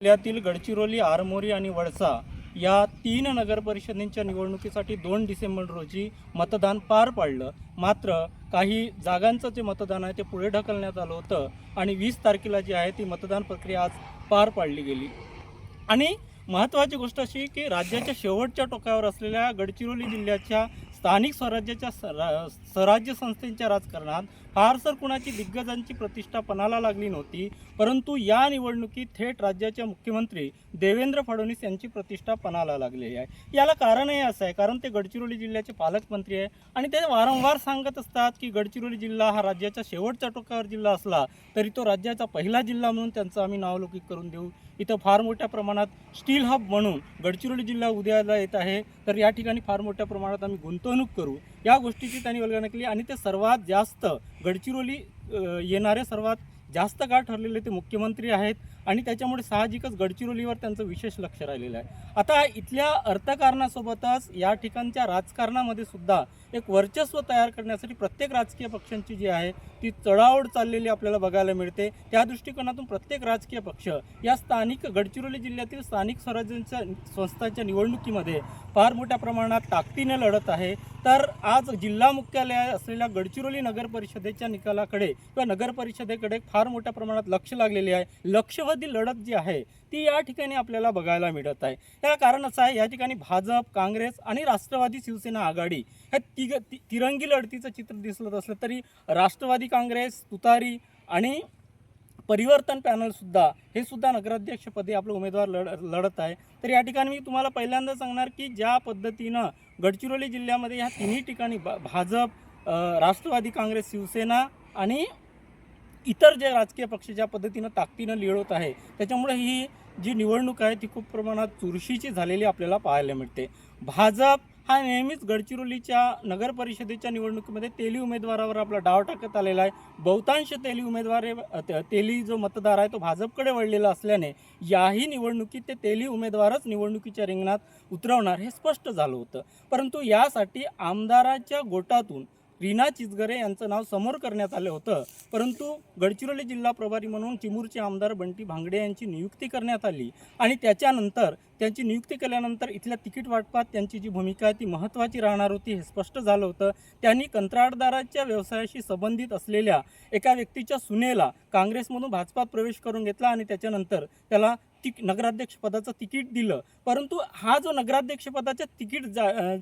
जिल्ह्यातील गडचिरोली, आरमोरी आणि वळसा या 3 नगर परिषदेच्या निवडणुकीसाठी 2 डिसेंबर रोजी मतदान पार पडलं. मात्र काही जागांचं जे मतदान आहे ते पुढे ढकलण्यात आलं होतं आणि 20 तारखेला जी आहे ती मतदान प्रक्रिया आज पार पाडली गेली. आणि महत्त्वाची गोष्ट अशी की राज्याच्या शेवटच्या टोकावर असलेल्या गडचिरोली जिल्ह्याच्या स्थानिक स्वराज्याच्या स्वराज्य संस्थेच्या राजकारणात फारसर कुणाची दिग्गजांची प्रतिष्ठा पणाला लागली नव्हती, परंतु या निवडणुकीत थेट राज्याचे मुख्यमंत्री देवेंद्र फडणवीस यांची प्रतिष्ठा पणाला लागलेली आहे. याला कारणही असं आहे, कारण ते गडचिरोली जिल्ह्याचे पालकमंत्री आहे आणि ते वारंवार सांगत असतात की गडचिरोली जिल्हा हा राज्याच्या शेवटच्या टोकावर जिल्हा असला तरी तो राज्याचा पहिला जिल्हा म्हणून त्यांचं आम्ही नावलौकिक करून देऊ. इथं फार मोठ्या प्रमाणात स्टील हब म्हणून गडचिरोली जिल्हा उदयाला येत आहे, तर या ठिकाणी फार मोठ्या प्रमाणात आम्ही गुंतवणूक करू, या गोष्टीची त्यांनी वल्गना केली. आणि ते सर्वात जास्त गडचिरोली येणारे सर्वात जास्त काळ ठरलेले ते मुख्यमंत्री आहेत आणि त्याच्यामुळे साहजिकच गडचिरोलीवर त्यांचं विशेष लक्ष राहिलेलं आहे. आता इथल्या अर्थकारणासोबतच या ठिकाणच्या राजकारणामध्ये सुद्धा एक वर्चस्व तयार करण्यासाठी प्रत्येक राजकीय पक्षांची जी आहे ती चढाओढ चाललेली आपल्याला बघायला मिळते. त्या दृष्टिकोनातून प्रत्येक राजकीय पक्ष या स्थानिक गडचिरोली जिल्ह्यातील स्थानिक स्वराज्यांच्या संस्थांच्या निवडणुकीमध्ये फार मोठ्या प्रमाणात ताकदीने लढत आहे. तर आज जिल्हा मुख्यालय असलेल्या गडचिरोली नगर परिषदेच्या निकालाकडे किंवा नगर परिषदेकडे फार मोठ्या प्रमाणात लक्ष लागलेले आहे. लक्षवेधी लढत जी आहे ती या ठिकाणी आपल्याला बघायला मिळत आहे. याला कारण असं आहे, या ठिकाणी भाजप, काँग्रेस आणि राष्ट्रवादी शिवसेना आघाडी ह्या तिरंगी लढतीचं चित्र दिसत असलं तरी राष्ट्रवादी काँग्रेस, तुतारी आणि परिवर्तन पॅनलसुद्धा हे सुद्धा नगराध्यक्षपदी आपलं उमेदवार लढत आहे. तर या ठिकाणी मी तुम्हाला पहिल्यांदा सांगणार की ज्या पद्धतीनं गडचिरोली जिल्ह्यामध्ये ह्या तिन्ही ठिकाणी भाजप, राष्ट्रवादी काँग्रेस, शिवसेना आणि इतर जे राजकीय पक्ष ज्या पद्धतीनं ताकदीनं लढत आहे, त्याच्यामुळे ही जी निवडणूक आहे ती खूप प्रमाणात चुरशीची झालेली आपल्याला पाहायला मिळते. भाजप हा नेहमीच गडचिरोलीच्या नगर परिषदेच्या निवडणुकीमध्ये तेली उमेदवारावर आपला डाव टाकत आलेला आहे. बहुतांश तेली जो मतदार आहे तो भाजपकडे वळलेला असल्याने याही निवडणुकीत ते तेली उमेदवारच निवडणुकीच्या रिंगणात उतरवणार हे स्पष्ट झालं होतं. परंतु यासाठी आमदाराच्या गोटातून रीना चिचगरे यांचं नाव समोर करण्यात आलं होतं, परंतु गडचिरोली जिल्हा प्रभारी म्हणून चिमूरचे आमदार बंटी भांगडे यांची नियुक्ती करण्यात आली आणि त्याच्यानंतर त्यांची नियुक्ती केल्यानंतर इथल्या तिकीट वाटपात त्यांची जी भूमिका आहे ती महत्त्वाची राहणार होती हे स्पष्ट झालं होतं. त्यांनी कंत्राटदाराच्या व्यवसायाशी संबंधित असलेल्या एका व्यक्तीच्या सुनेला काँग्रेसमधून भाजपात प्रवेश करून घेतला आणि त्याच्यानंतर त्याला नगराध्यक्षपदाचं तिकीट दिलं. परंतु हा जो नगराध्यक्षपदाच्या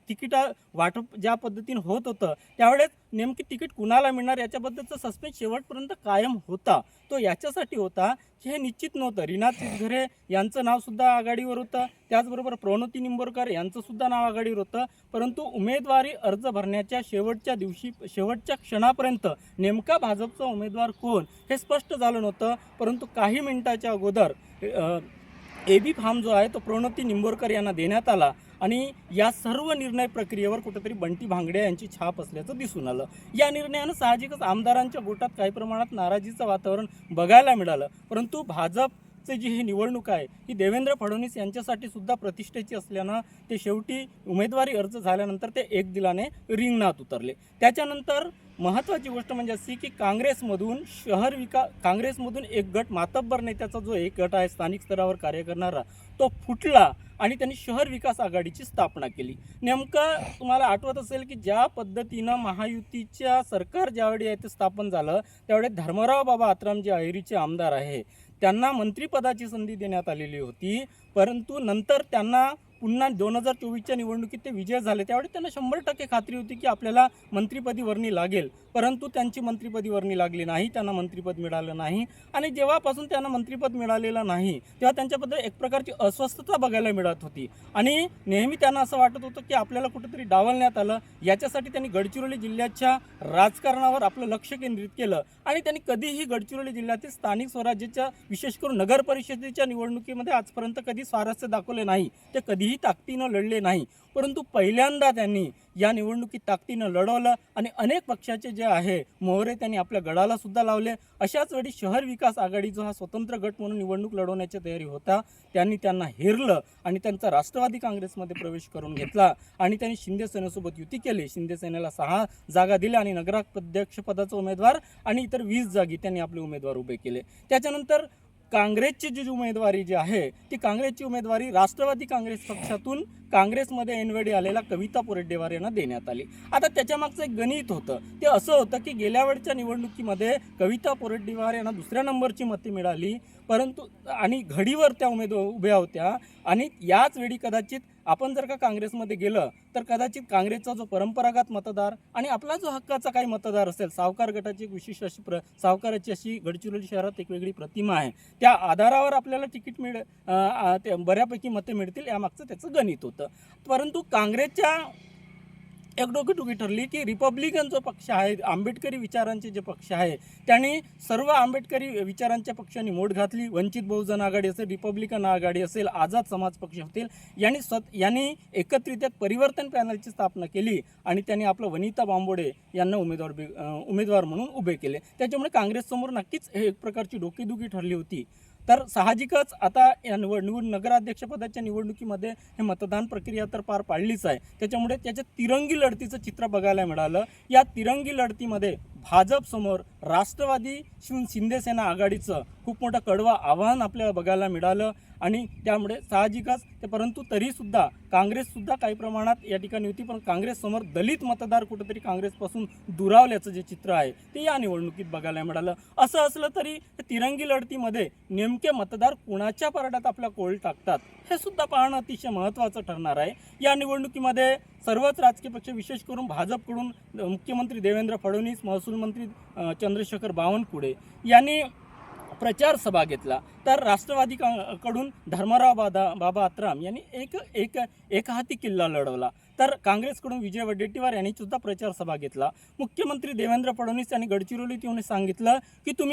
तिकीट वाटप ज्या पद्धतीनं होत होतं त्यावेळेस नेमकी तिकीट कुणाला मिळणार याच्याबद्दलचा सस्पेन्स शेवटपर्यंत कायम होता. तो याच्यासाठी होता की हे निश्चित नव्हतं. रीना चिचगरे यांचं नावसुद्धा आघाडीवर होतं, त्याचबरोबर प्रणोती निंबोरकर यांचंसुद्धा नाव आघाडीवर होतं. परंतु उमेदवारी अर्ज भरण्याच्या शेवटच्या क्षणापर्यंत नेमका भाजपचा उमेदवार कोण हे स्पष्ट झालं नव्हतं. परंतु काही मिनिटाच्या अगोदर AB फॉर्म जो आहे तो प्रणोती निंबोरकर यांना देण्यात आला आणि या सर्व निर्णय प्रक्रियेवर कुठेतरी बंटी भांगडे यांची छाप असल्याचं दिसून आलं. या निर्णयानं साहजिकच आमदारांच्या गोटात काही प्रमाणात नाराजीचं वातावरण बघायला मिळालं. परंतु भाजपची जी ही निवडणूक आहे ही देवेंद्र फडणवीस यांच्यासाठी सुद्धा प्रतिष्ठेची असल्यानं ते शेवटी उमेदवारी अर्ज झाल्यानंतर ते एक दिलाने रिंगणात उतरले. त्याच्यानंतर महत्त्वाची गोष्ट म्हणजे अशी की काँग्रेसमधून एक गट, मातब्बर नेत्याचा जो एक गट आहे स्थानिक स्तरावर कार्य करणारा, तो फुटला आणि त्यांनी शहर विकास आघाडीची स्थापना केली. नेमकं तुम्हाला आठवत असेल की ज्या पद्धतीनं महायुतीच्या सरकार ज्यावेळी आहे ते स्थापन झालं त्यावेळी धर्मराव बाबा आत्राम जे अहेरीचे आमदार आहे त्यांना मंत्रिपदाची संधी देण्यात आलेली होती. परंतु नंतर त्यांना पुन्हा 2024च्या निवडणुकीत ते विजय झाले त्यावेळी त्यांना 100% खात्री होती की आपल्याला मंत्रिपदी वर्णी लागेल. परंतु त्यांची मंत्रिपदी वर्णी लागली नाही, त्यांना मंत्रिपद मिळालं नाही आणि जेव्हापासून त्यांना मंत्रिपद मिळालेलं नाही तेव्हा त्यांच्याबद्दल एक प्रकारची अस्वस्थता बघायला मिळत होती आणि नेहमी त्यांना असं वाटत होतं की आपल्याला कुठेतरी डावलण्यात आलं. याच्यासाठी त्यांनी गडचिरोली जिल्ह्याच्या राजकारणावर आपलं लक्ष केंद्रित केलं आणि त्यांनी कधीही गडचिरोली जिल्ह्यातील स्थानिक स्वराज्याच्या विशेष करून नगर परिषदेच्या निवडणुकीमध्ये आजपर्यंत कधी स्वारस्य दाखवले नाही, ते कधीही ताकदीनं लढले नाही. परंतु पहिल्यांदा त्यांनी या निवडणुकीत ताकदीनं लढवलं आणि अनेक पक्षाचे जे आहे मोहरे त्यांनी आपल्या गडाला सुद्धा लावले. अशाच वेळी शहर विकास आघाडी जो हा स्वतंत्र गट म्हणून निवडणूक लढवण्याची तयारी होता त्यांना हेरलं आणि त्यांचा राष्ट्रवादी काँग्रेसमध्ये प्रवेश करून घेतला आणि त्यांनी शिंदे सेनेसोबत युती केली. शिंदे सेनेला 6 जागा दिल्या आणि नगराध्यक्षपदाचा उमेदवार आणि इतर 20 जागी त्यांनी आपले उमेदवार उभे केले. त्याच्यानंतर काँग्रेसची जी उमेदवारी जी आहे ती काँग्रेसची उमेदवारी राष्ट्रवादी काँग्रेस पक्षातून काँग्रेसमध्ये ऐनवेळी आलेला कविता पोरेड्डेवार यांना देण्यात आली. आता त्याच्यामागचं एक गणित होतं, ते असं होतं की गेल्या वेळच्या निवडणुकीमध्ये कविता पोरेड्डेवार यांना दुसऱ्या नंबरची मते मिळाली, परंतु आणि घडीवर त्या उभ्या होत्या. आणि याच वेळी कदाचित आपण जर का काँग्रेसमध्ये गेलं तर कदाचित काँग्रेसचा जो परंपरागत मतदार आणि आपला जो हक्काचा काही मतदार असेल, सावकार गटाची एक विशिष्ट अशी सावकाराची अशी गडचिरोली शहरात एक वेगळी प्रतिमा आहे, त्या आधारावर आपल्याला तिकीट बऱ्यापैकी मते मिळतील, यामागचं त्याचं गणित होतं. परंतु काँग्रेसच्या एक डोकेटुकी ठरली की रिपब्लिकन जो पक्ष आहे, आंबेडकरी विचारांचे जे पक्ष आहे, त्यांनी सर्व आंबेडकरी विचारांच्या पक्षांनी मोड घातली. वंचित बहुजन आघाडी असेल, रिपब्लिकन आघाडी असेल, आझाद समाज पक्ष असतील, यांनी एकत्रित एक परिवर्तन पॅनलची स्थापना केली आणि त्यांनी आपलं वनिता बांबोडे यांना उमेदवार म्हणून उभे केले. त्याच्यामुळे काँग्रेससमोर नक्कीच हे एक प्रकारची डोकेदुखी ठरली होती. तर साहजिकच आता या नगराध्यक्षपदाच्या निवडणुकीमध्ये हे मतदान प्रक्रिया तर पार पाडलीच आहे, त्याच्यामुळे त्याच्या तिरंगी लढतीचं चित्र बघायला मिळालं. या तिरंगी लढतीमध्ये भाजपसमोर राष्ट्रवादी शिंदेसेना आघाडीचं खूप मोठं कडवं आव्हान आपल्याला बघायला मिळालं. आणि त्यामुळे साहजिकच परंतु तरीसुद्धा काँग्रेससुद्धा काही प्रमाणात या ठिकाणी होती, पण काँग्रेससमोर दलित मतदार कुठंतरी काँग्रेसपासून दुरावल्याचं जे चित्र आहे ते या निवडणुकीत बघायला मिळालं. असं असलं तरी तिरंगी लढतीमध्ये नेमके मतदार कुणाच्या पारड्यात आपला कोल टाकतात हे सुद्धा पाहणं अतिशय महत्त्वाचं ठरणार आहे. या निवडणुकीमध्ये सर्वच राजकीय पक्ष, विशेष करून भाजपकडून मुख्यमंत्री देवेंद्र फडणवीस, महसूल मंत्री चंद्रशेखर बावनकुळे यांनी प्रचार सभा घेतला, तर राष्ट्रवादी कडून धर्मराव बाबा आत्राम यांनी एक हाती किल्ला लढवला, तर काँग्रेसकडून विजय वडेट्टीवार यांनी सुद्धा प्रचार सभा घेतला. मुख्यमंत्री देवेंद्र फडणवीस यांनी गडचिरोलीत येऊन सांगितलं की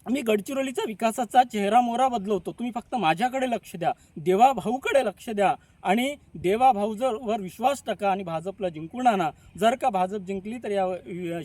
मी गडचिरोलीचा विकासाचा चेहरा मोहरा बदलवतो, तुम्ही फक्त माझ्याकडे लक्ष द्या, देवाभाऊकडे लक्ष द्या आणि देवाभाऊ वर विश्वास टाका आणि भाजपला जिंकून आणा. जर का भाजप जिंकली तर या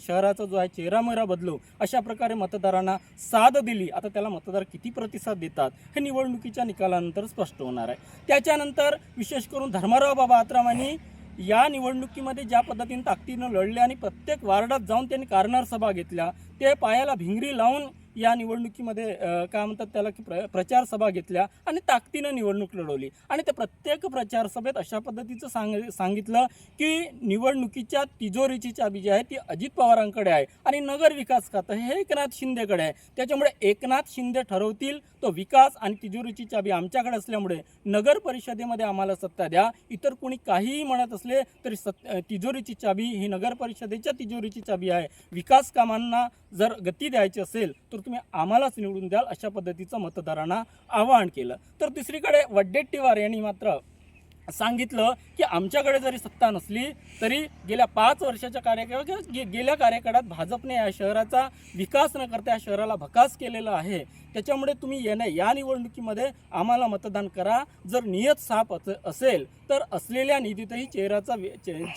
शहराचा जो आहे चेहरा मोहरा बदलू, अशा प्रकारे मतदारांना साथ दिली. आता त्याला मतदार किती प्रतिसाद देतात हे निवडणुकीच्या निकालानंतर स्पष्ट होणार आहे. त्याच्यानंतर विशेष करून धर्मराव बाबा आत्रामांनी या निवडणुकीमध्ये ज्या पद्धतीने ताकदीनं लढले आणि प्रत्येक वार्डात जाऊन त्यांनी कॉर्नर सभा घेतल्या, ते पायाला भिंगरी लावून या निवडणुकीमध्ये काय म्हणतात त्याला की प्रचार सभा घेतल्या आणि ताकदीनं निवडणूक लढवली. आणि त्या प्रत्येक प्रचार सभेत अशा पद्धतीचं सांगितलं की निवडणुकीच्या तिजोरीची चाबी जी आहे ती अजित पवारांकडे आहे आणि नगर विकास खातं हे एकनाथ शिंदेकडे आहे. त्याच्यामुळे एकनाथ शिंदे ठरवतील तो विकास आणि तिजोरीची चाबी आमच्याकडे असल्यामुळे नगर परिषदेमध्ये आम्हाला सत्ता द्या. इतर कोणी काहीही म्हणत असले तरी तिजोरीची चाबी ही नगर परिषदेच्या तिजोरीची चाबी आहे. विकास कामांना जर गती द्यायची असेल तर तुम्ही आम्हालाच निवडून द्याल, अशा पद्धतीचं मतदारांना आवाहन केलं. तर दुसरीकडे वडेट्टीवार यांनी मात्र सांगितलं की आमच्याकडे जरी सत्ता नसली तरी गेल्या 5 वर्षाच्या गेल्या कार्यकाळात भाजपने या शहराचा विकास न करता या शहराला भकास केलेला आहे. त्याच्यामुळे तुम्ही या निवडणुकीमध्ये आम्हाला मतदान करा. जर नियत साफ असेल तर असलेल्या निधीतही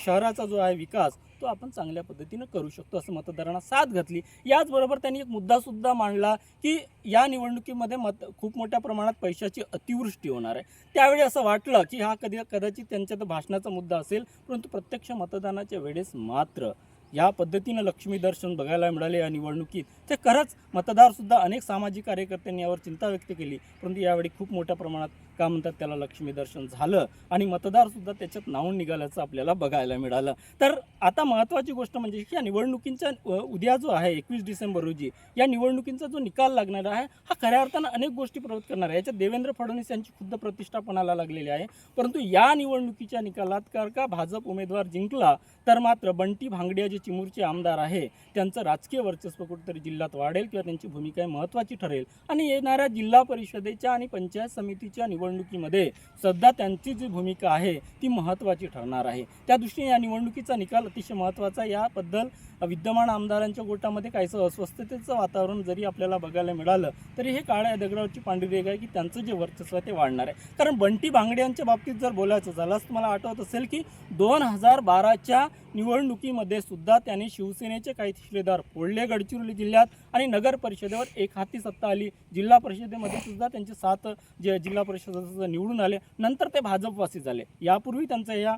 शहराचा जो आहे विकास तो आपण चांगल्या पद्धतीनं करू शकतो, असं मतदारांना साथ घातली. याचबरोबर त्यांनी एक मुद्दासुद्धा मांडला की या निवडणुकीमध्ये खूप मोठ्या प्रमाणात पैशाची अतिवृष्टी होणार आहे. त्यावेळी असं वाटलं की हा कदाचित त्यांच्या भाषणाचा मुद्दा असेल, परंतु प्रत्यक्ष मतदानाच्या वेळेस मात्र या पद्धतीनं लक्ष्मी दर्शन बघायला मिळाले या निवडणुकीत. ते खरंच मतदारसुद्धा अनेक सामाजिक कार्यकर्त्यांनी यावर चिंता व्यक्त केली, परंतु यावेळी खूप मोठ्या प्रमाणात काय म्हणतात त्याला लक्ष्मी दर्शन झालं आणि मतदारसुद्धा त्याच्यात नावून निघाल्याचं आपल्याला बघायला मिळालं. तर आता महत्त्वाची गोष्ट म्हणजे की या निवडणुकींचा उद्या जो आहे 21 डिसेंबर रोजी या निवडणुकींचा जो निकाल लागणार आहे हा खऱ्या अर्थानं अनेक गोष्टी प्रवृत्त करणार आहे. याच्यात देवेंद्र फडणवीस यांची खुद्द प्रतिष्ठा पणाला लागलेली आहे. परंतु या निवडणुकीच्या निकालात का भाजप उमेदवार जिंकला तर मात्र बंटी भांगडिया जे चिमूरचे आमदार आहे त्यांचं राजकीय वर्चस्व कुठेतरी जिल्ह्यात वाढेल किंवा त्यांची भूमिका महत्त्वाची ठरेल. आणि येणाऱ्या जिल्हा परिषदेच्या आणि पंचायत समितीच्या निवडणुकीमध्ये सध्या त्यांची जी भूमिका आहे ती महत्त्वाची ठरणार आहे. त्या दृष्टीने या निवडणुकीचा निकाल अतिशय महत्त्वाचा. याबद्दल विद्यमान आमदारांच्या गोटामध्ये काहीसं अस्वस्थतेचं वातावरण जरी आपल्याला बघायला मिळालं तरी हे काळ्या दगडावरची पांढरी रेघ आहे की त्यांचं जे वर्चस्व आहे ते वाढणार आहे. कारण बंटी भांगडियांच्या बाबतीत जर बोलायचं झालं तर मला आठवत असेल की 2012च्या निवडणुकीमध्ये सुद्धा त्यांनी शिवसेनेचे काही शिलेदार फोडले गडचिरोली जिल्ह्यात आणि नगर परिषदेवर एक हाती सत्ता आली. जिल्हा परिषदेमध्ये सुद्धा त्यांचे 7 जे जिल्हा परिषद निवडून आले, नंतर ते भाजपवासी झाले. यापूर्वी त्यांचं या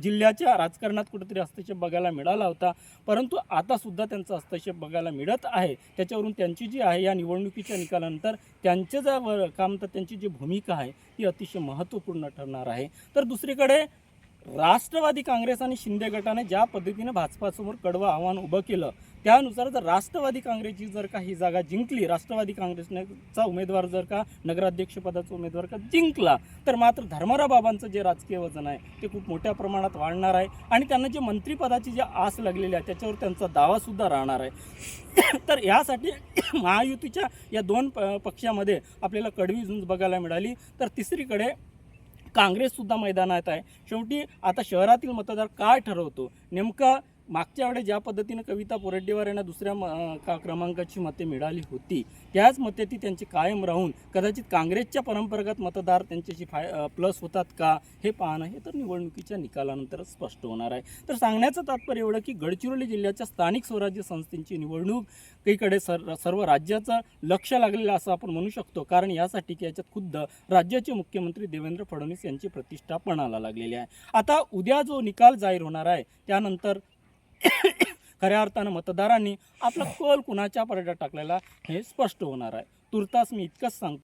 जिल्ह्याच्या राजकारणात कुठेतरी हस्तक्षेप बघायला मिळाला होता, परंतु आतासुद्धा त्यांचा हस्तक्षेप बघायला मिळत आहे. त्याच्यावरून त्यांची जी आहे या निवडणुकीच्या निकालानंतर त्यांचे जे काम तर त्यांची जी भूमिका आहे ती अतिशय महत्त्वपूर्ण ठरणार आहे. तर दुसरीकडे राष्ट्रवादी काँग्रेस आणि शिंदे गटाने ज्या पद्धतीने भाजपासमोर कडवं आव्हान उभं केलं, त्यानुसार जर राष्ट्रवादी काँग्रेसची जर का ही जागा जिंकली, राष्ट्रवादी काँग्रेसचा उमेदवार जर का नगराध्यक्षपदाचा उमेदवार का जिंकला, तर मात्र धर्माराव बाबांचं जे राजकीय वजन आहे ते खूप मोठ्या प्रमाणात वाढणार आहे आणि त्यांना जे मंत्रिपदाची जी आस लागलेली आहे त्याच्यावर त्यांचा दावासुद्धा राहणार आहे. तर यासाठी महायुतीच्या या दोन पक्षामध्ये आपल्याला कडवी झुंज बघायला मिळाली. तर तिसरीकडे काँग्रेससुद्धा मैदानात आहे. शेवटी आता शहरातील मतदार काय ठरवतो, नेमका मागच्या वेळेस ज्या पद्धतीनं कविता पोरेड्डीवार यांना दुसऱ्या क्रमांकाची मते मिळाली होती, त्याच मते ती त्यांची कायम राहून कदाचित काँग्रेसच्या परंपरागत मतदार त्यांच्याशी प्लस होतात का, हे पाहणं हे तर निवडणुकीच्या निकालानंतरच स्पष्ट होणार आहे. तर सांगण्याचं तात्पर्य एवढं की गडचिरोली जिल्ह्याच्या स्थानिक स्वराज्य संस्थेची निवडणूक एकीकडे सर्व राज्याचं लक्ष लागलेलं असं आपण म्हणू शकतो, कारण यासाठी की याच्यात खुद्द राज्याचे मुख्यमंत्री देवेंद्र फडणवीस यांची प्रतिष्ठा पणाला लागलेली आहे. आता उद्या जो निकाल जाहीर होणार आहे त्यानंतर खऱ्या अर्थानं मतदारांनी आपला कल कुणाच्या पडद्यात टाकलेला हे स्पष्ट होणार आहे. तुर्तास मी इतकंच सांगतो.